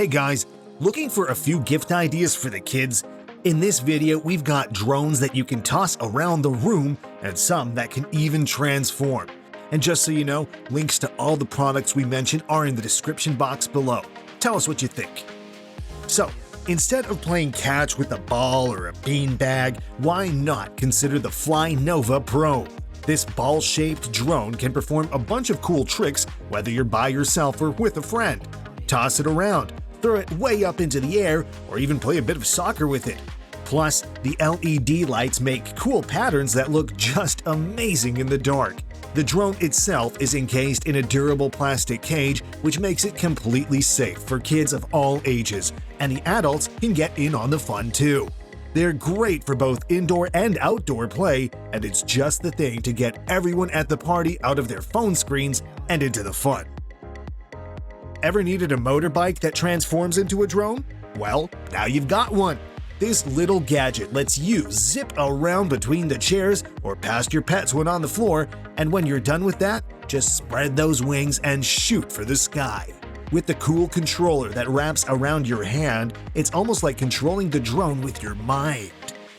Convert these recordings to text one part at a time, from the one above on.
Hey guys, looking for a few gift ideas for the kids? In this video, we've got drones that you can toss around the room and some that can even transform. And just so you know, links to all the products we mentioned are in the description box below. Tell us what you think. So, instead of playing catch with a ball or a beanbag, why not consider the FlyNova Pro? This ball-shaped drone can perform a bunch of cool tricks whether you're by yourself or with a friend. Toss it around, throw it way up into the air, or even play a bit of soccer with it. Plus, the LED lights make cool patterns that look just amazing in the dark. The drone itself is encased in a durable plastic cage, which makes it completely safe for kids of all ages, and the adults can get in on the fun too. They're great for both indoor and outdoor play, and it's just the thing to get everyone at the party out of their phone screens and into the fun. Ever needed a motorbike that transforms into a drone? Well, now you've got one. This little gadget lets you zip around between the chairs or past your pets when on the floor, and when you're done with that, just spread those wings and shoot for the sky. With the cool controller that wraps around your hand, it's almost like controlling the drone with your mind.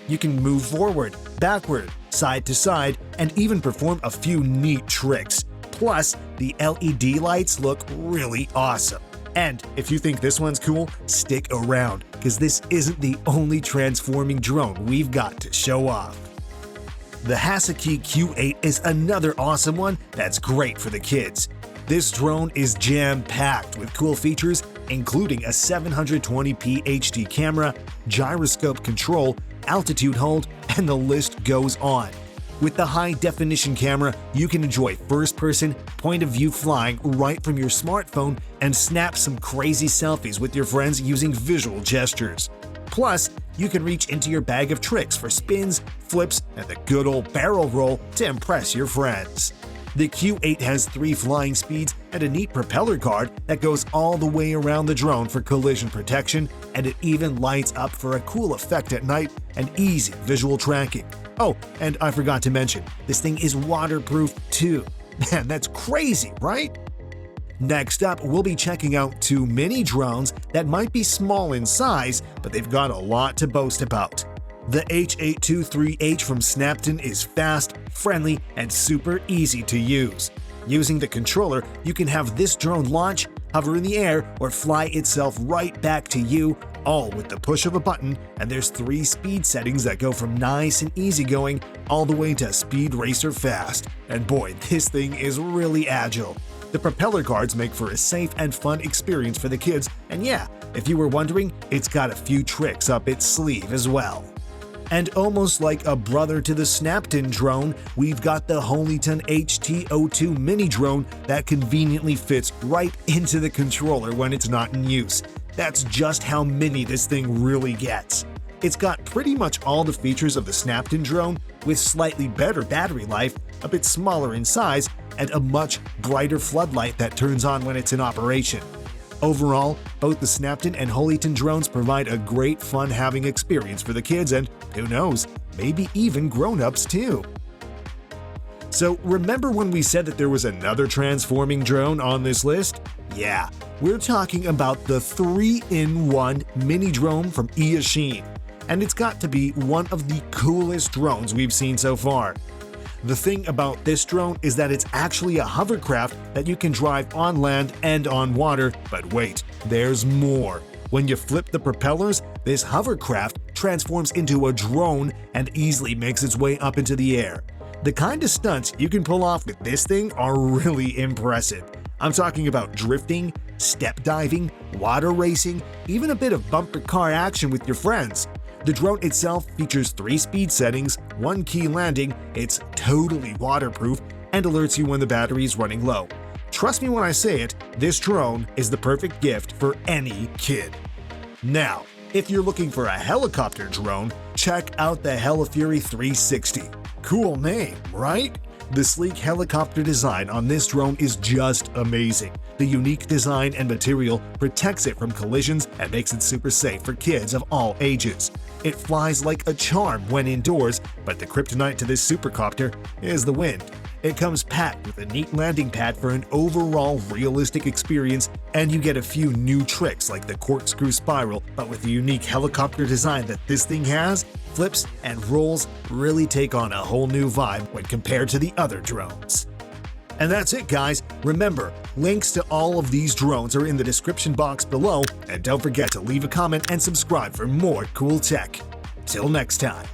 You can move forward, backward, side to side, and even perform a few neat tricks. Plus, the LED lights look really awesome. And if you think this one's cool, stick around, because this isn't the only transforming drone we've got to show off. The Hasbro Q8 is another awesome one that's great for the kids. This drone is jam-packed with cool features, including a 720p HD camera, gyroscope control, altitude hold, and the list goes on. With the high-definition camera, you can enjoy first-person, point-of-view flying right from your smartphone and snap some crazy selfies with your friends using visual gestures. Plus, you can reach into your bag of tricks for spins, flips, and the good old barrel roll to impress your friends. The Q8 has 3 flying speeds and a neat propeller guard that goes all the way around the drone for collision protection, and it even lights up for a cool effect at night and easy visual tracking. Oh, and I forgot to mention, this thing is waterproof too. Man, that's crazy, right? Next up, we'll be checking out 2 mini drones that might be small in size, but they've got a lot to boast about. The H823H from Snapton is fast, friendly, and super easy to use. Using the controller, you can have this drone launch, hover in the air, or fly itself right back to you, all with the push of a button, and there's 3 speed settings that go from nice and easygoing all the way to speed racer fast. And boy, this thing is really agile. The propeller guards make for a safe and fun experience for the kids, and yeah, if you were wondering, it's got a few tricks up its sleeve as well. And almost like a brother to the Snapton drone, we've got the Holyton HT02 mini drone that conveniently fits right into the controller when it's not in use. That's just how mini this thing really gets. It's got pretty much all the features of the Snapton drone, with slightly better battery life, a bit smaller in size, and a much brighter floodlight that turns on when it's in operation. Overall, both the Snapton and Holyton drones provide a great fun-having experience for the kids and, who knows, maybe even grown-ups too. So remember when we said that there was another transforming drone on this list? Yeah, we're talking about the 3-in-1 mini drone from Eachine, and it's got to be one of the coolest drones we've seen so far. The thing about this drone is that it's actually a hovercraft that you can drive on land and on water, but wait, there's more. When you flip the propellers, this hovercraft transforms into a drone and easily makes its way up into the air. The kind of stunts you can pull off with this thing are really impressive. I'm talking about drifting, step diving, water racing, even a bit of bumper car action with your friends. The drone itself features 3 speed settings, 1 key landing, it's totally waterproof, and alerts you when the battery is running low. Trust me when I say it, this drone is the perfect gift for any kid. Now, if you're looking for a helicopter drone, check out the Hellof Fury 360. Cool name, right? The sleek helicopter design on this drone is just amazing. The unique design and material protects it from collisions and makes it super safe for kids of all ages. It flies like a charm when indoors, but the kryptonite to this supercopter is the wind. It comes packed with a neat landing pad for an overall realistic experience, and you get a few new tricks like the corkscrew spiral, but with the unique helicopter design that this thing has, flips and rolls really take on a whole new vibe when compared to the other drones. And that's it, guys. Remember, links to all of these drones are in the description box below, and don't forget to leave a comment and subscribe for more cool tech. Till next time.